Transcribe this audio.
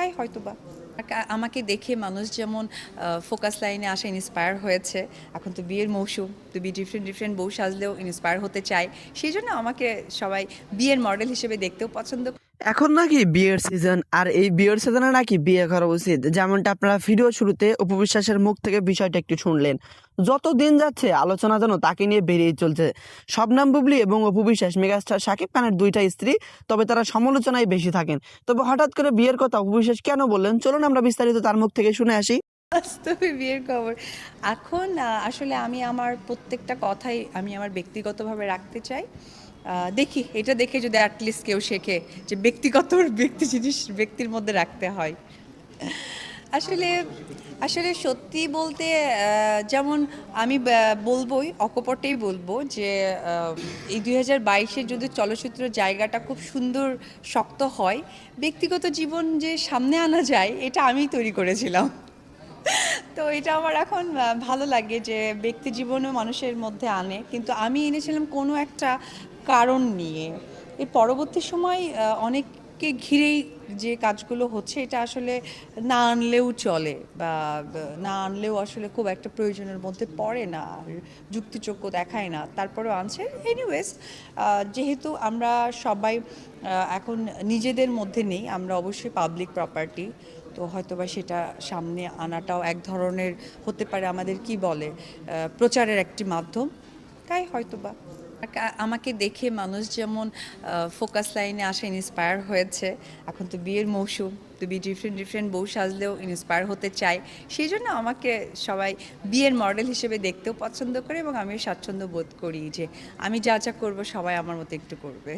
তাই হয়তোবা আমাকে দেখে মানুষ যেমন ফোকাস লাইনে আসা ইন্সপায়ার হয়েছে। এখন তো বিয়ের মৌসুম, তো ডিফারেন্ট ডিফারেন্ট বউ সাজলেও ইন্সপায়ার হতে চায়। সেই জন্য আমাকে সবাই বিয়ের মডেল হিসেবে দেখতেও পছন্দ। এখন নাকি বিয়ের সিজন, আর এই বিয়ের সিজনে নাকি বিয়ে করা উচিত। যেমনটা আপনারা ভিডিও শুরুতে অপু বিশ্বাসের মুখ থেকে বিষয়টা একটু শুনলেন। যত দিন যাচ্ছে আলোচনা যেন তাকে নিয়ে বেরিয়ে চলছে। শবনম বুবলি এবং অপু বিশ্বাস মেগাস্টার শাকিব খানের দুইটা স্ত্রী, তবে তারা সমালোচনায় বেশি থাকেন। তবে হঠাৎ করে বিয়ের কথা অপু বিশ্বাস কেন বললেন, চলুন আমরা বিস্তারিত তার মুখ থেকে শুনে আসি। বাস্তবে বিয়ের খবর এখন আসলে আমি আমার প্রত্যেকটা কথাই আমি আমার ব্যক্তিগতভাবে রাখতে চাই। দেখি এটা দেখে যদি অ্যাটলিস্ট কেউ শেখে যে ব্যক্তি জিনিস ব্যক্তির মধ্যে রাখতে হয়। আসলে আসলে সত্যি বলতে যেমন আমি বলবোই অকপটেই বলবো যে এই 2022-এর যদি চলচ্চিত্র জায়গাটা খুব সুন্দর শক্ত হয়, ব্যক্তিগত জীবন যে সামনে আনা যায় এটা আমিই তৈরি করেছিলাম। তো এটা আমার এখন ভালো লাগে যে ব্যক্তি জীবনও মানুষের মধ্যে আনে, কিন্তু আমি এনেছিলাম কোনো একটা কারণ নিয়ে। এর পরবর্তী সময় অনেককে ঘিরেই যে কাজগুলো হচ্ছে এটা আসলে না আনলেও চলে, বা না আনলেও আসলে খুব একটা প্রয়োজনের মধ্যে পড়ে না, আর যুক্তিযোগ্য দেখায় না, তারপরেও আনছে। এনিওয়েজ, যেহেতু আমরা সবাই এখন নিজেদের মধ্যে নেই, আমরা অবশ্যই পাবলিক প্রপার্টি, তো হয়তোবা সেটা সামনে আনাটাও এক ধরনের হতে পারে আমাদের কি বলে প্রচারের একটি মাধ্যম, তাই হয়তোবা আমাকে দেখে মানুষ যেমন ফোকাস লাইনে আসা ইন্সপায়ার হয়েছে। এখন তো বিয়ের মৌসুম, তো ডিফারেন্ট ডিফারেন্ট বউ সাজলেও ইন্সপায়ার হতে চায়। সেই জন্য আমাকে সবাই বিয়ের মডেল হিসেবে দেখতেও পছন্দ করে, এবং আমিও স্বাচ্ছন্দ্য বোধ করি যে আমি যা যা করবো সবাই আমার মতো একটু করবে।